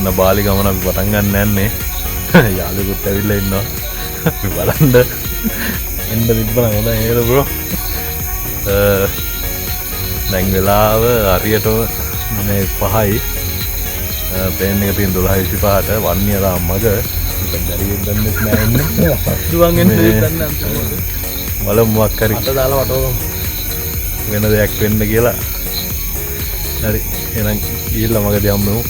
ඔන්න බාලි ගමන අපි පටන් ගන්න යන්නේ. යාළුවෙකුත් ඇවිල්ලා ඉන්නවා. අපි බලන්න එන්න තිබ්බනම් හොඳයි නේද බ්‍රෝ? දැන් වෙලාව හරියටම මේ 5යි. පේන් එක තියෙන 12:25ට වන්නේ තාම මග. ඒක බැරි වෙන්නත් නෑ එන්නේ. දුවන් එන්නේ දෙන්න අන්තිමට. වල මොකක් හරි අත දාලා වටවගමු. වෙන දෙයක් වෙන්න කියලා. හරි එහෙනම් ගිහිල්ලා මගදී හම්බෙමු.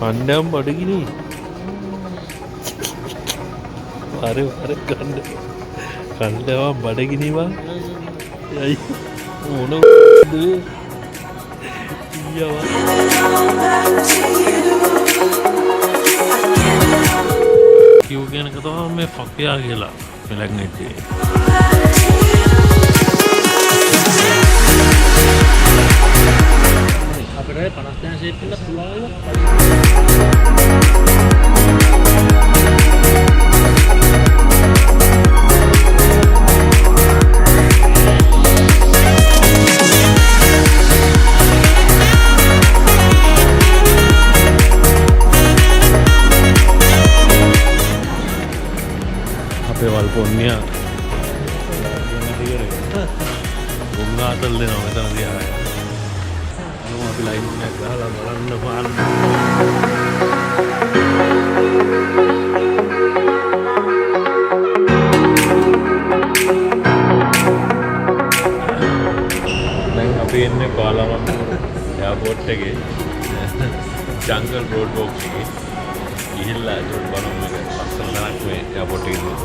Kandam ada gini. Are kandam ada gini bang. Ya, mana tu? Iya bang. Kau kena kata मैं फकिया गया लगने से. අපේ පනස්දෙන ෂේප් එක පුළුවන් අපේ වල්පොන්නියා ගුණාතල් දෙනවා මෙතන දිහා අපි ලයින් එකක් ගහලා බලන්න පාන්න. දැන් අපි ඉන්නේ කොලම්බෝ එයාපෝට් එකේ ජංගල් රෝඩ් වොක් එකේ. ගිහිල්ලා ඒක බලමු මේක ලස්සන තැනක් මේ එයාපෝට් එකේ ඉන්නේ.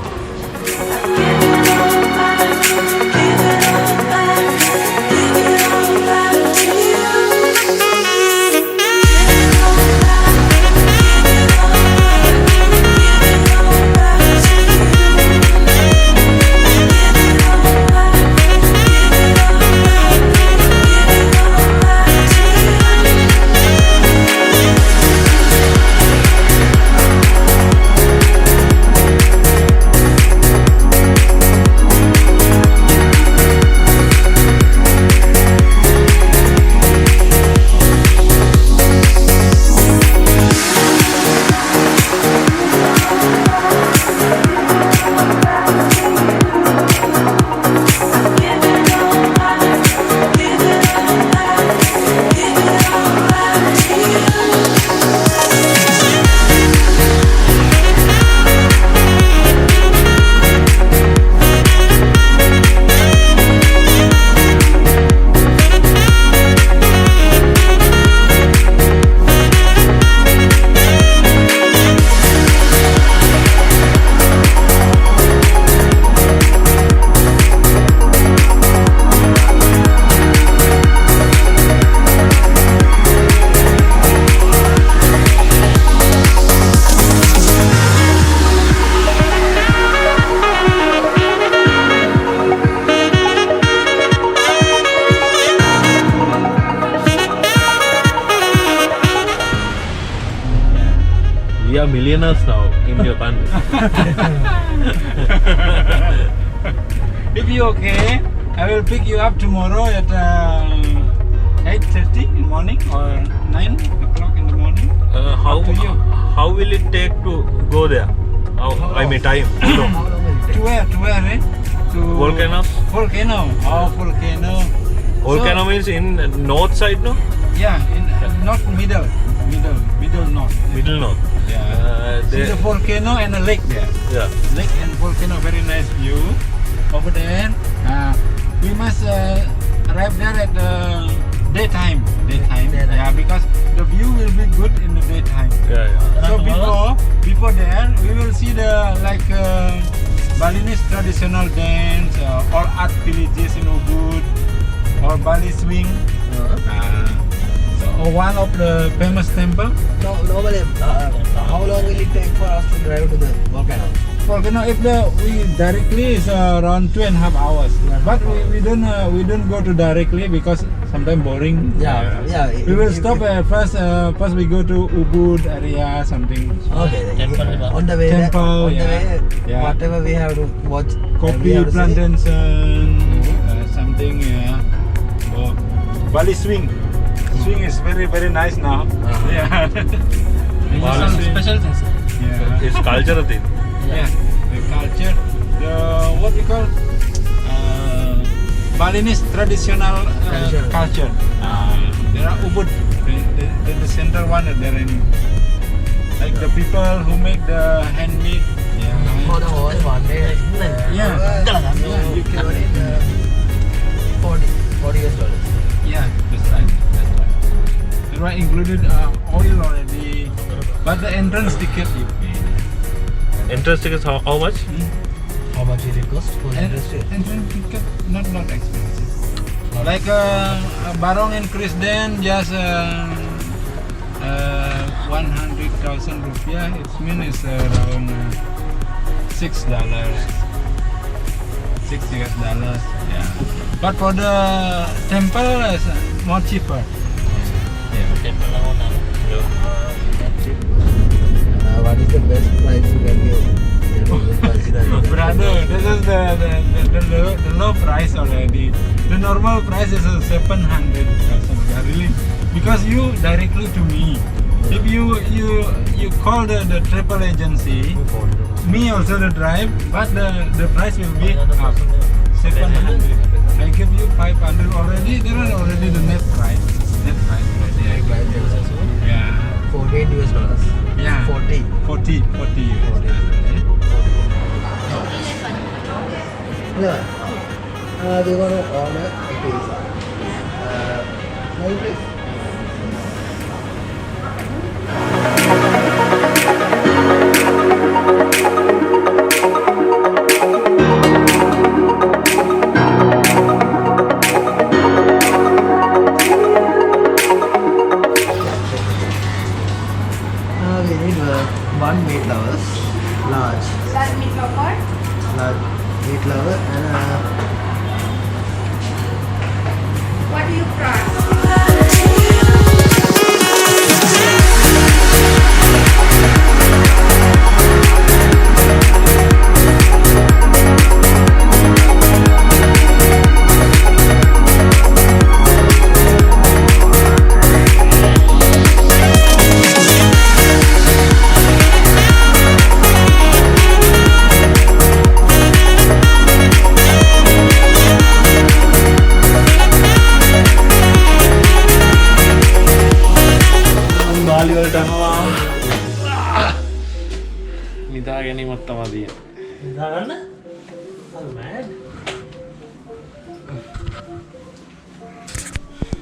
We are millionaires now in your country. If you okay, I will pick you up tomorrow at 8:30 in the morning or 9 o'clock in the morning. How will it take to go there? I mean time. How long will it take? To where? To where? Eh? To Volcanoes. Volcano. Oh, volcano. Volcano means in north side, no? Yeah, in not middle north. Middle north. Yeah. See the volcano and a lake there. Yeah. Lake and volcano, very nice view over there. We must arrive there at daytime. Daytime. Yeah, because the view will be good in the daytime. Yeah. So before there, we will see the Balinese traditional dance or art villages in Ubud or Bali swing. So one of the famous temple. No, normally, how long will it take for us to drive to the volcano? Volcano, if we directly is around 2.5 hours. But we don't go to directly because sometimes boring. Yeah. We will stop first. First we go to Ubud area something. Okay. Temple. On the way. Temple, On the yeah. way, Yeah. whatever we have to watch. we Coffee have to see. plantation, something. Oh, Bali swing. Swing is very very nice now. Yeah. Bali swing. Special things. Yeah. It's cultural thing. Yeah, the culture, what we call Balinese traditional Traditional. culture. There are Ubud, the center one. There in like the people who make the handmade. For the whole one day. Yeah. You can only 40 US dollars. Yeah, that's right. There are included oil already, but the entrance ticket you pay. Entrance tickets how much? How much will it cost for the industry? Entrance ticket not expensive. Like Barong and Krisden just 100,000 rupiah. It means around $6. $6. Yeah. But for the temple is more cheaper. Temple lang una. What is the best price you can give? Brother, this is the low price already. The normal price is 700,000. Really, because you directly to me. If you call the travel agency, me also the drive, but the price will be up 700. I give you 500 already. There are already the net price. Net price already. Yeah. 14 US dollars. Yeah. 40. 40 US. Yeah. We're going to order a pizza. Please. We need one meat lovers, large. Large meat lover. Large meat lover and What do you price? බාලි වලට යනවා. නිදා ගැනීමත් තමයි තියෙන්නේ. නිදාගන්න? Mad